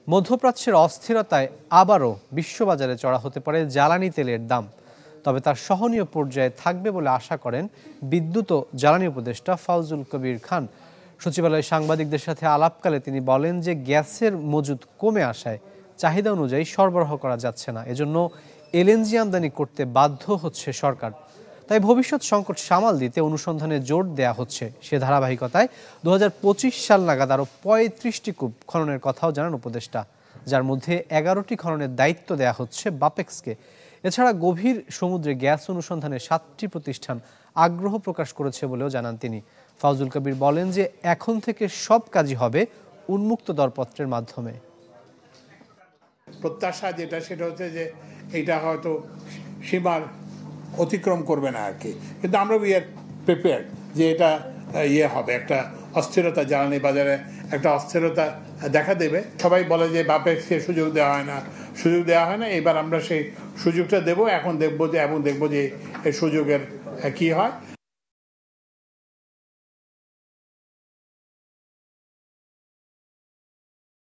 মধ্যপ্রাচ্যের অস্থিরতায় আবারও বিশ্ববাজারে চড়া হতে পারে জ্বালানি তেলের দাম, তবে তার সহনীয় পর্যায়ে থাকবে বলে আশা করেন বিদ্যুৎ ও জ্বালানি উপদেষ্টা ফাউজুল কবির খান। সচিবালয়ে সাংবাদিকদের সাথে আলাপকালে তিনি বলেন যে গ্যাসের মজুদ কমে আসায় চাহিদা অনুযায়ী সরবরাহ করা যাচ্ছে না, এজন্য এলএনজি আমদানি করতে বাধ্য হচ্ছে সরকার। তাই ভবিষ্যৎ সংকট সামাল দিতে অনুসন্ধানে জোর দেয়া হচ্ছে। সে ধারাবাহিকতায় 2025 সাল নাগাদ আরও 35টি কূপ খননের কথাও জানান উপদেষ্টা, যার মধ্যে 11টি খননের দায়িত্ব দেয়া হচ্ছে বাপেক্সকে। এছাড়া গভীর সমুদ্রে গ্যাস অনুসন্ধানে 7টি প্রতিষ্ঠান আগ্রহ প্রকাশ করেছে বলেও জানান তিনি। ফাউজুল কবির বলেন যে এখন থেকে সব কাজই হবে উন্মুক্ত দরপত্রের মাধ্যমে। প্রত্যাশা যেটা সেটা হচ্ছে যে এটা হয়তো সীমার অতিক্রম করবে না আর কি, কিন্তু আমরা উই আর প্রিপেয়ার্ড যে এটা হবে, একটা অস্থিরতা, জ্বালানি বাজারে একটা অস্থিরতা দেখা দেবে। সবাই বলে যে বাপেক্সকে সুযোগ দেওয়া হয় না, এবার আমরা সেই সুযোগটা দেব। এখন দেখবো যে এই সুযোগের কি হয়।